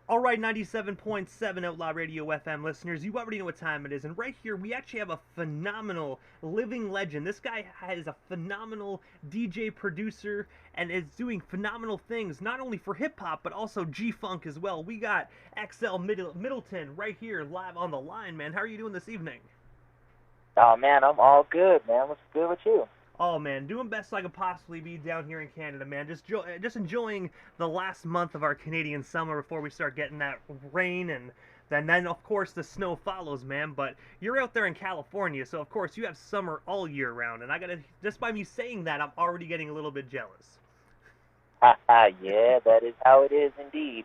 All right, 97.7 Outlaw Radio FM listeners, you already know what time it is. And right here, we actually have a phenomenal living legend. This guy is a phenomenal DJ producer and is doing phenomenal things, not only for hip hop, but also G-Funk as well. We got Middleton right here live on the line, man. How are you doing this evening? Oh man, I'm all good, man. What's good with you? Oh man, doing best I could possibly be down here in Canada, man. Just enjoying the last month of our Canadian summer before we start getting that rain and then of course the snow follows, man. But you're out there in California, so of course you have summer all year round, and I gotta just by me saying that, I'm already getting a little bit jealous. Yeah, that is how it is indeed.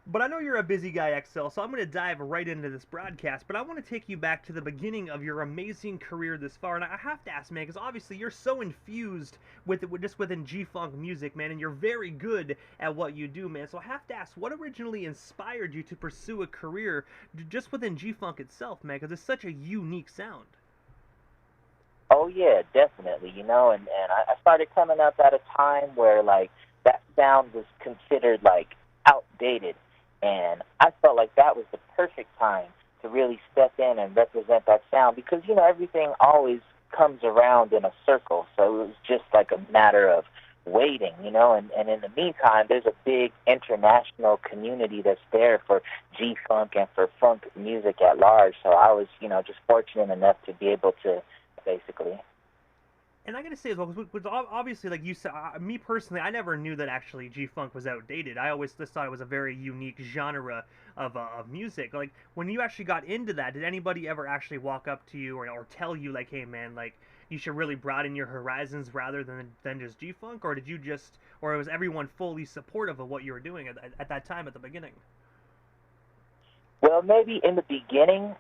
But I know you're a busy guy, XL, so I'm going to dive right into this broadcast. But I want to take you back to the beginning of your amazing career this far. And I have to ask, man, because obviously you're so infused with it, just within G-Funk music, man, and you're very good at what you do, man. So I have to ask, what originally inspired you to pursue a career just within G-Funk itself, man? Because it's such a unique sound. Oh yeah, definitely. And I started coming up at a time where like that sound was considered like outdated, and I felt like that was the perfect time to really step in and represent that sound because everything always comes around in a circle, so it was just like a matter of waiting, and in the meantime there's a big international community that's there for G funk and for funk music at large. So I was, just fortunate enough to be able to basically. And I gotta say as well, because obviously, like you said, me personally, I never knew that actually G Funk was outdated. I always just thought it was a very unique genre of music. Like when you actually got into that, did anybody ever actually walk up to you or tell you like, hey man, like you should really broaden your horizons rather than just G Funk, or did you just, or was everyone fully supportive of what you were doing at that time at the beginning? Well, maybe in the beginning,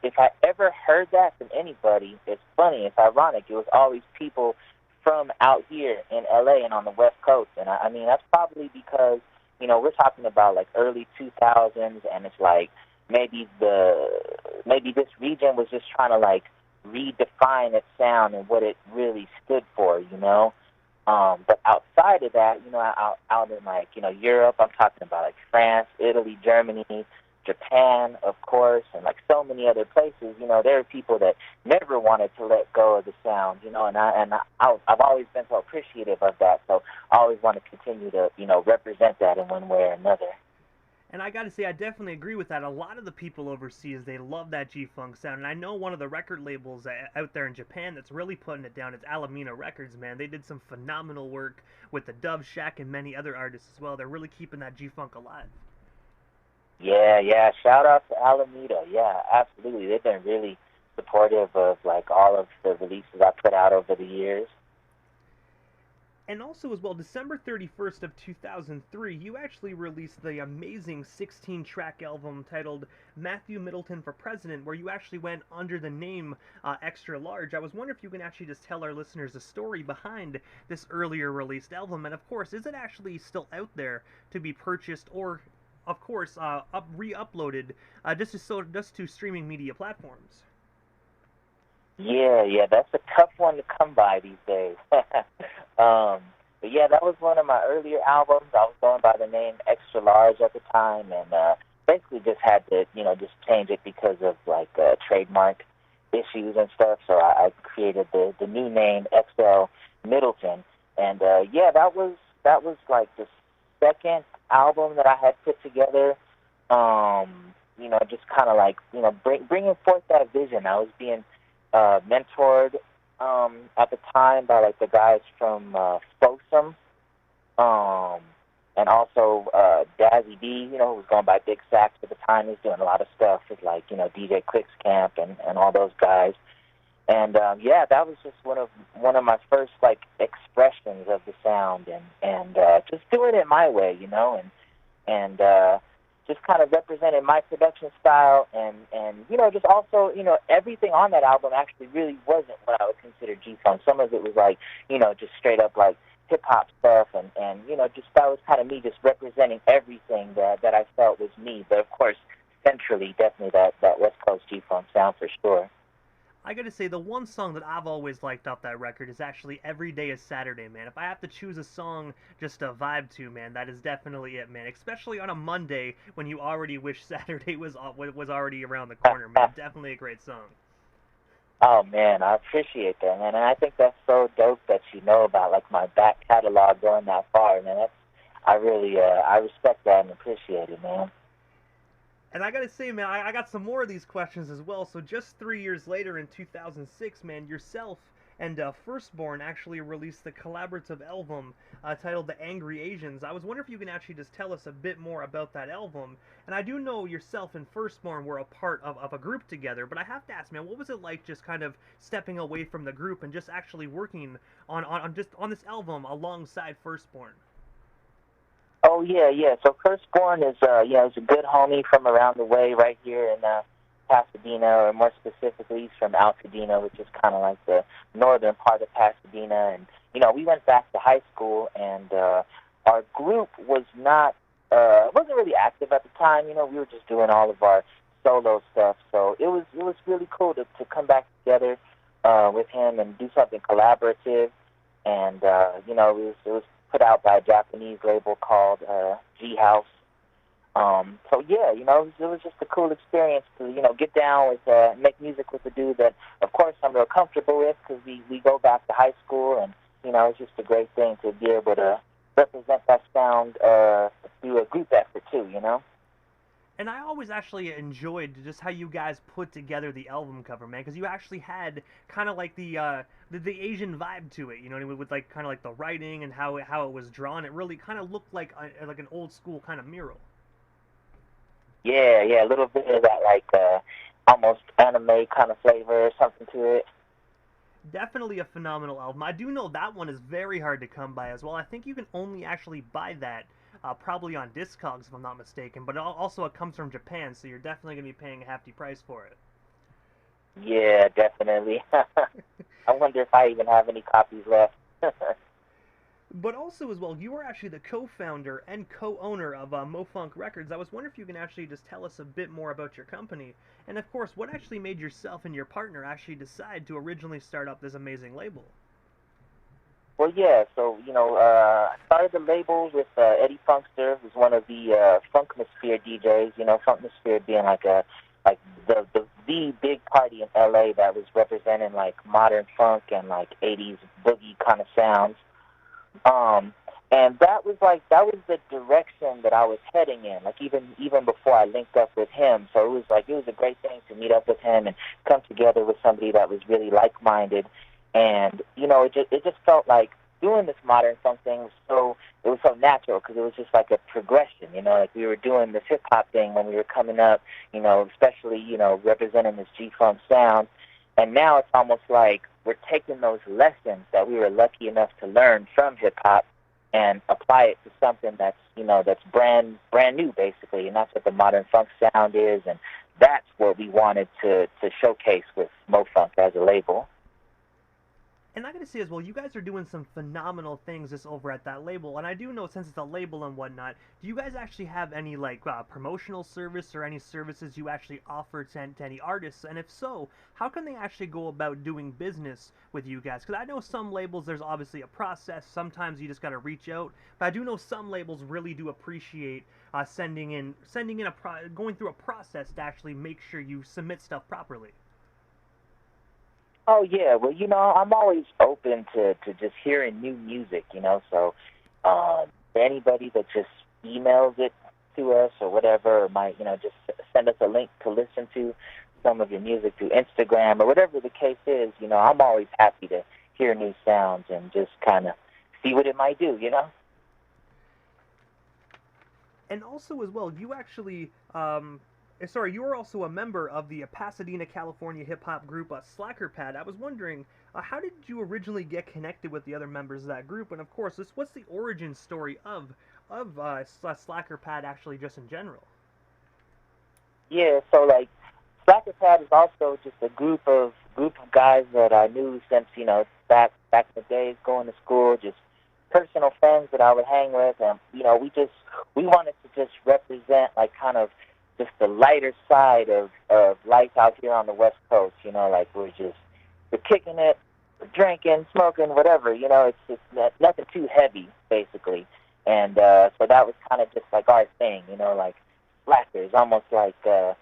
if I ever heard that from anybody, it's funny, it's ironic. It was always people from out here in LA and on the West Coast. And I mean, that's probably because, we're talking about like early 2000s, and it's like maybe this region was just trying to like redefine its sound and what it really stood for, But outside of that, out in like, Europe, I'm talking about like France, Italy, Germany, Japan, of course, and like so many other places, there are people that never wanted to let go of the sound, I've always been so appreciative of that. So I always want to continue to, represent that in one way or another. And I gotta say, I definitely agree with that. A lot of the people overseas, they love that G-Funk sound. And I know one of the record labels out there in Japan that's really putting it down. It's Alameda Records, man. They did some phenomenal work with the Dove Shack and many other artists as well. They're really keeping that G-Funk alive. Yeah, yeah. Shout out to Alameda. Yeah, absolutely. They've been really supportive of like all of the releases I put out over the years. And also as well, December 31st of 2003, you actually released the amazing 16-track album titled Matthew Middleton for President, where you actually went under the name Extra Large. I was wondering if you can actually just tell our listeners the story behind this earlier released album, and of course, is it actually still out there to be purchased or, of course, re-uploaded just to streaming media platforms? Yeah, yeah, that's a tough one to come by these days. But yeah, that was one of my earlier albums. I was going by the name Extra Large at the time, and basically just had to, just change it because of like trademark issues and stuff. So I created the new name XL Middleton, and yeah, that was like the second album that I had put together. Just kind of like bringing forth that vision. I was being mentored at the time by like the guys from Folsom, and also Dazzy B, who was going by Big Sax at the time. He was doing a lot of stuff with like DJ Quick's Camp and all those guys. And yeah, that was just one of my first like expressions of the sound, and just doing it my way, and just kind of represented my production style, and just also everything on that album actually really wasn't what I would consider G-Funk. Some of it was like just straight up like hip hop stuff, and just that was kind of me just representing everything that I felt was me. But of course, centrally, definitely that West Coast G-Funk sound for sure. I gotta say, the one song that I've always liked off that record is actually "Every Day is Saturday," man. If I have to choose a song just to vibe to, man, that is definitely it, man. Especially on a Monday when you already wish Saturday was already around the corner, man. Definitely a great song. Oh man, I appreciate that, man. And I think that's so dope that you know about like my back catalog going that far, man. I really I respect that and appreciate it, man. And I gotta say, man, I got some more of these questions as well. So just 3 years later, in 2006, man, yourself and Firstborn actually released the collaborative album titled "The Angry Asians." I was wondering if you can actually just tell us a bit more about that album. And I do know yourself and Firstborn were a part of a group together, but I have to ask, man, what was it like just kind of stepping away from the group and just actually working on this album alongside Firstborn? Oh yeah, yeah. So Firstborn is he's a good homie from around the way right here in Pasadena, or more specifically he's from Altadena, which is kind of like the northern part of Pasadena. And we went back to high school, and our group was not wasn't really active at the time. We were just doing all of our solo stuff. So it was really cool to come back together with him and do something collaborative. And it was put out by a Japanese label called G House. So yeah, it was just a cool experience to get down with make music with a dude that, of course, I'm real comfortable with, because we go back to high school, and it's just a great thing to be able to represent that sound through a group effort too. And I always actually enjoyed just how you guys put together the album cover, man, because you actually had kind of like the Asian vibe to it, with like kind of like the writing and how it was drawn. It really kind of looked like an old school kind of mural. Yeah, yeah, a little bit of that like almost anime kind of flavor or something to it. Definitely a phenomenal album. I do know that one is very hard to come by as well. I think you can only actually buy that probably on Discogs, if I'm not mistaken. But also it comes from Japan, so you're definitely going to be paying a hefty price for it. Yeah, definitely. I wonder if I even have any copies left. But also as well, you are actually the co-founder and co-owner of MoFunk Records. I was wondering if you can actually just tell us a bit more about your company, and of course, what actually made yourself and your partner actually decide to originally start up this amazing label. Well, yeah, so, I started the label with Eddie Funkster, who's one of the Funkmasphere DJs, Funkmasphere being like the big party in LA that was representing like modern funk and like 80s boogie kind of sounds. And that was the direction that I was heading in, like even before I linked up with him. So it was a great thing to meet up with him and come together with somebody that was really like-minded. And it just felt like doing this modern funk thing was so natural, because it was just like a progression. Like we were doing this hip hop thing when we were coming up, especially representing this G-funk sound. And now it's almost like we're taking those lessons that we were lucky enough to learn from hip hop and apply it to something that's brand new, basically. And that's what the modern funk sound is, and that's what we wanted to showcase with MoFunk as a label. And I gotta say as well, you guys are doing some phenomenal things just over at that label. And I do know, since it's a label and whatnot, do you guys actually have any like promotional service or any services you actually offer to any artists? And if so, how can they actually go about doing business with you guys? Because I know some labels, there's obviously a process. Sometimes you just gotta reach out. But I do know some labels really do appreciate going through a process to actually make sure you submit stuff properly. Oh yeah, well, I'm always open to just hearing new music. So for anybody that just emails it to us or whatever, or might just send us a link to listen to some of your music through Instagram or whatever the case is, I'm always happy to hear new sounds and just kind of see what it might do. And also as well, you actually you are also a member of the Pasadena, California hip hop group Slacker Pad. I was wondering, how did you originally get connected with the other members of that group? And of course, what's the origin story of Slacker Pad actually, just in general? Yeah, so like Slacker Pad is also just a group of guys that I knew since back in the days, going to school, just personal friends that I would hang with, and we wanted to just represent like kind of just the lighter side of life out here on the West Coast. You know, like we're kicking it, we're drinking, smoking, whatever. You know, it's nothing too heavy, basically. And so that was kind of just like our thing. You know, like slackers, almost like how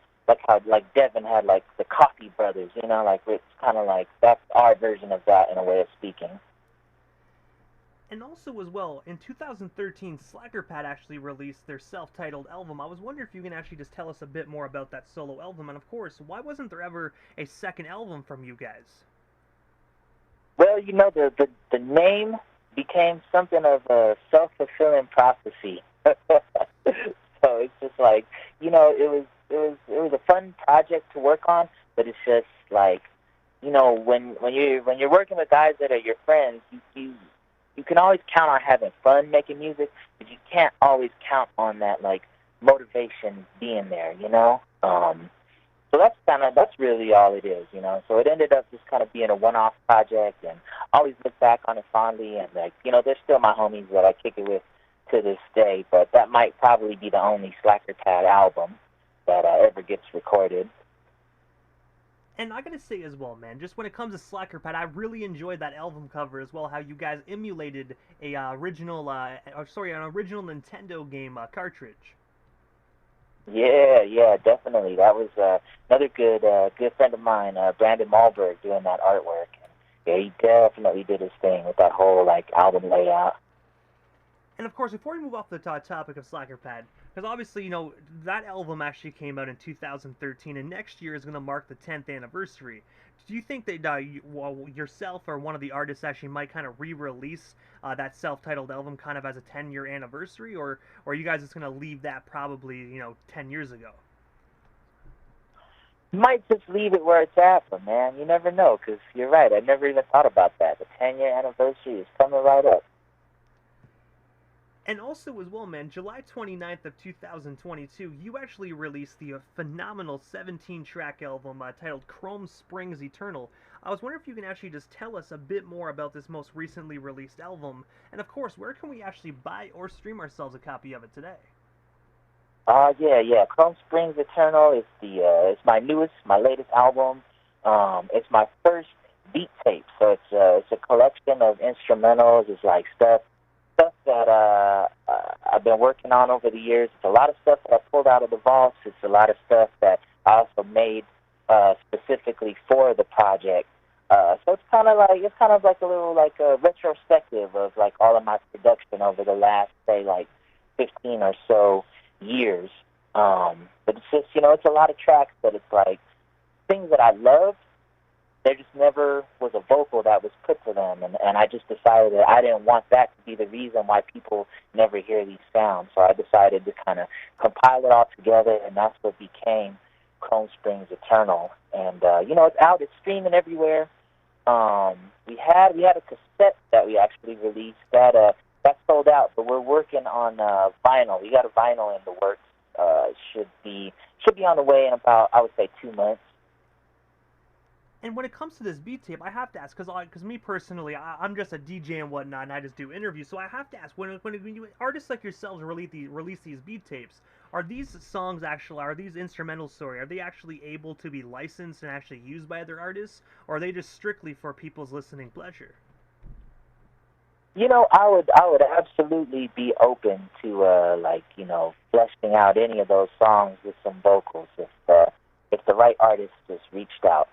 like Devin had like the Coffee Brothers. You know, like it's kind of like that's our version of that in a way of speaking. And also, as well, in 2013, Slackerpad actually released their self-titled album. I was wondering if you can actually just tell us a bit more about that solo album, and of course, why wasn't there ever a second album from you guys? Well, you know, the name became something of a self-fulfilling prophecy. So it's just like, you know, it was a fun project to work on, but it's just like, you know, when you're working with guys that are your friends, you can always count on having fun making music, but you can't always count on that like motivation being there, you know. So that's really all it is, you know. So it ended up just kind of being a one-off project, and I always look back on it fondly, and like, you know, they're still my homies that I kick it with to this day. But that might probably be the only Slackerpad album that ever gets recorded. And I gotta say as well, man, just when it comes to Slackerpad, I really enjoyed that album cover as well. How you guys emulated a an original Nintendo game cartridge. Yeah, definitely. That was another good friend of mine, Brandon Malberg, doing that artwork. Yeah, he definitely did his thing with that whole like album layout. And of course, before we move off the topic of Slackerpad, because obviously, you know, that album actually came out in 2013, and next year is going to mark the 10th anniversary. Do you think that yourself or one of the artists actually might kind of re-release that self-titled album kind of as a 10-year anniversary, or are you guys just going to leave that probably, you know, 10 years ago? Might just leave it where it's at, but man, you never know. Because you're right. I never even thought about that. The 10-year anniversary is coming right up. And also as well, man, July 29th of 2022, you actually released the phenomenal 17-track album titled Chrome Springs Eternal. I was wondering if you can actually just tell us a bit more about this most recently released album, and of course, where can we actually buy or stream ourselves a copy of it today? Yeah. Chrome Springs Eternal is it's my newest, my latest album. It's my first beat tape, so it's a collection of instrumentals. It's like stuff that I've been working on over the years. It's a lot of stuff that I pulled out of the vaults. It's a lot of stuff that I also made specifically for the project. So it's kind of like a little like a retrospective of like all of my production over the last say like 15 or so years. But it's just, you know, it's a lot of tracks that it's like things that I love. There just never was a vocal that was put to them, and I just decided that I didn't want that to be the reason why people never hear these sounds. So I decided to kind of compile it all together, and that's what became Chrome Springs Eternal. And you know, it's out, it's streaming everywhere. We had a cassette that we actually released that sold out, but we're working on vinyl. We got a vinyl in the works. Should be on the way in about, I would say, 2 months. And when it comes to this beat tape, I have to ask, because me personally, I'm just a DJ and whatnot, and I just do interviews, so I have to ask, when artists like yourselves release these beat tapes, are these instrumentals, sorry, are they actually able to be licensed and actually used by other artists, or are they just strictly for people's listening pleasure? You know, I would absolutely be open to like, you know, fleshing out any of those songs with some vocals if the right artist just reached out.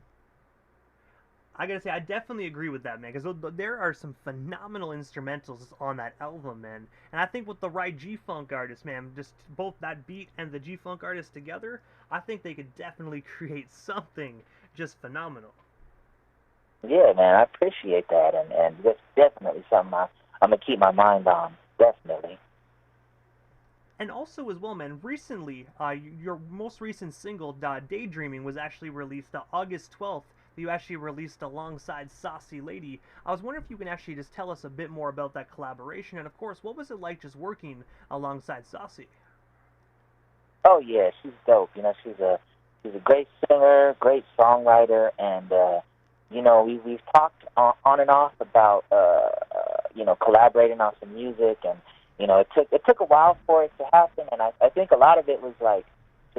I gotta say, I definitely agree with that, man, because there are some phenomenal instrumentals on that album, man. And I think with the right G-Funk artist, man, just both that beat and the G-Funk artist together, I think they could definitely create something just phenomenal. Yeah, man, I appreciate that, and that's definitely something I'm gonna keep my mind on, definitely. And also as well, man, recently, your most recent single, Daydreaming, was actually released August 12th. You actually released alongside Saucy Lady. I was wondering if you can actually just tell us a bit more about that collaboration, and of course, what was it like just working alongside Saucy? Oh yeah, she's dope. You know, she's a great singer, great songwriter, and you know, we've talked on and off about you know, collaborating on some music, and you know, it took a while for it to happen, and I think a lot of it was like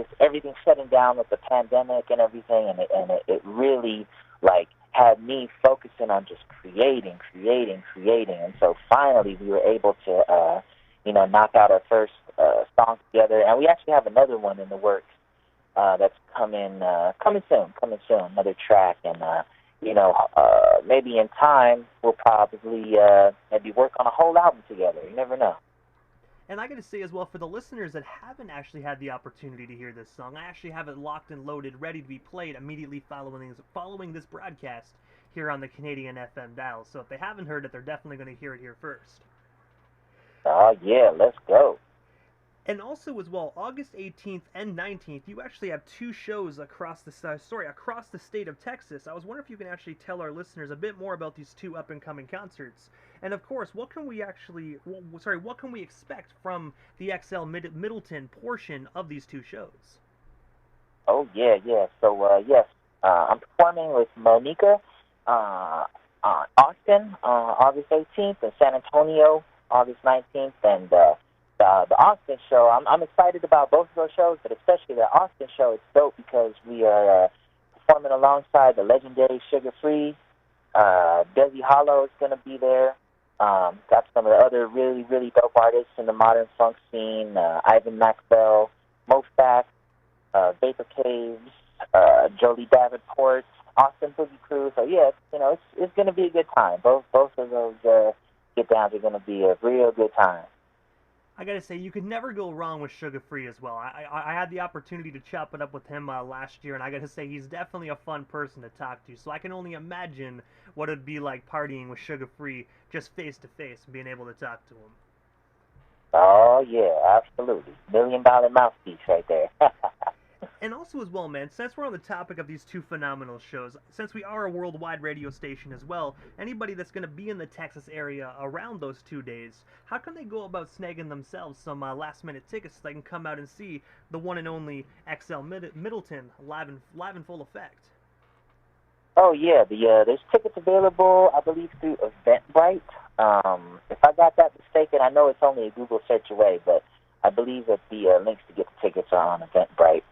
just everything shutting down with the pandemic and everything, and it really like had me focusing on just creating. And so finally we were able to, knock out our first song together, and we actually have another one in the works that's coming soon. Another track, and maybe in time we'll probably maybe work on a whole album together. You never know. And I gotta say as well, for the listeners that haven't actually had the opportunity to hear this song, I actually have it locked and loaded, ready to be played immediately following this broadcast here on the Canadian FM dial. So if they haven't heard it, they're definitely going to hear it here first. Oh yeah, let's go. And also as well, August 18th and 19th, you actually have two shows across the state of Texas. I was wondering if you can actually tell our listeners a bit more about these two up-and-coming concerts. And of course, what can we expect from the XL Middleton portion of these two shows? Oh yeah. So yes, I'm performing with Monica, Austin, August 18th, and San Antonio, August 19th, and the Austin show, I'm excited about both of those shows, but especially the Austin show. It's dope because we are performing alongside the legendary Sugar Free. Desi Hollow is going to be there. Got some of the other really, really dope artists in the modern funk scene. Ivan Maxwell, Mofak, Vapor Caves, Jolie Davenport, Austin Boogie Crew. So yeah, it's going to be a good time. Both of those get downs are going to be a real good time. I gotta say, you could never go wrong with Sugar Free as well. I had the opportunity to chop it up with him last year, and I gotta say, he's definitely a fun person to talk to. So I can only imagine what it'd be like partying with Sugar Free just face to face and being able to talk to him. Oh yeah, absolutely. $1 million mouthpiece right there. And also as well, man, since we're on the topic of these two phenomenal shows, since we are a worldwide radio station as well, anybody that's going to be in the Texas area around those 2 days, how can they go about snagging themselves some last-minute tickets so they can come out and see the one and only XL Middleton live in full effect? Oh yeah, there's tickets available, I believe, through Eventbrite. If I got that mistaken, I know it's only a Google search away, but I believe that the links to get the tickets are on Eventbrite.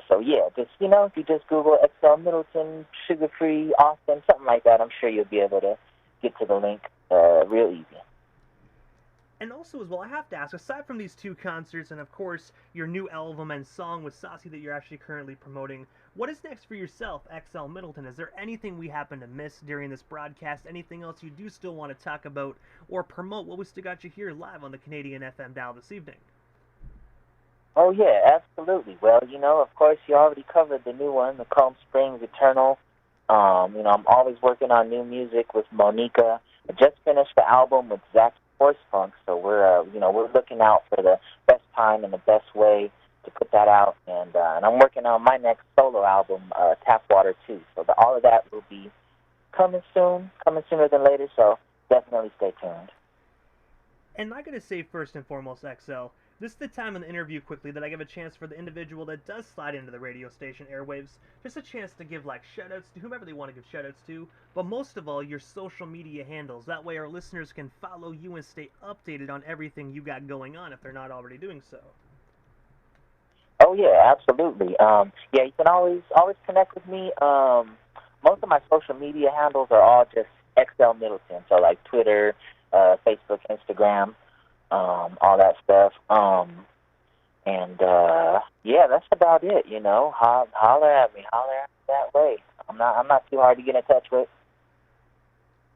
So yeah, just if you just Google XL Middleton, Sugar Free, Austin, something like that, I'm sure you'll be able to get to the link real easy. And also as well, I have to ask, aside from these two concerts and of course your new album and song with Saucy that you're actually currently promoting, what is next for yourself, XL Middleton? Is there anything we happen to miss during this broadcast? Anything else you do still want to talk about or promote? What we still got you here live on the Canadian FM dial this evening? Oh yeah, absolutely. Well, of course, you already covered the new one, the Calm Springs Eternal. I'm always working on new music with Monica. I just finished the album with Zach's Horse Funk, so we're looking out for the best time and the best way to put that out. And I'm working on my next solo album, Tapwater 2. So all of that will be coming sooner than later. So definitely stay tuned. And I gotta say, first and foremost, XL, this is the time in the interview quickly that I give a chance for the individual that does slide into the radio station airwaves, just a chance to give shoutouts to whomever they want to give shoutouts to, but most of all, your social media handles. That way our listeners can follow you and stay updated on everything you got going on if they're not already doing so. Oh yeah, absolutely. Yeah, you can always connect with me. Most of my social media handles are all just XL Middleton, so like Twitter, Facebook, Instagram. All that stuff. Yeah, that's about it, Holler at me that way. I'm not too hard to get in touch with.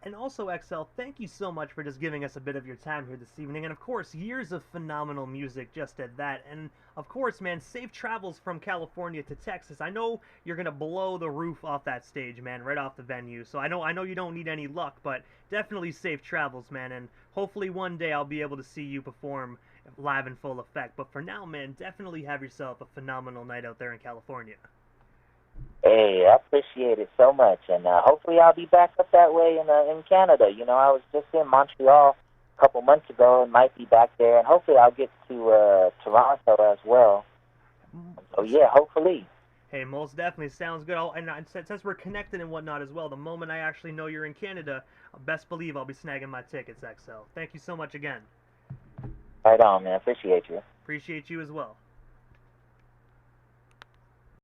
And also, XL, thank you so much for just giving us a bit of your time here this evening. And of course, years of phenomenal music just at that. And of course, man, safe travels from California to Texas. I know you're going to blow the roof off that stage, man, right off the venue. So I know you don't need any luck, but definitely safe travels, man. And hopefully one day I'll be able to see you perform live in full effect. But for now, man, definitely have yourself a phenomenal night out there in California. Hey, I appreciate it so much, and hopefully I'll be back up that way in Canada. I was just in Montreal a couple months ago and might be back there, and hopefully I'll get to Toronto as well. So yeah, hopefully. Hey, most definitely sounds good. And since we're connected and whatnot as well, the moment I actually know you're in Canada, best believe I'll be snagging my tickets, XL. Thank you so much again. Right on, man. Appreciate you. Appreciate you as well.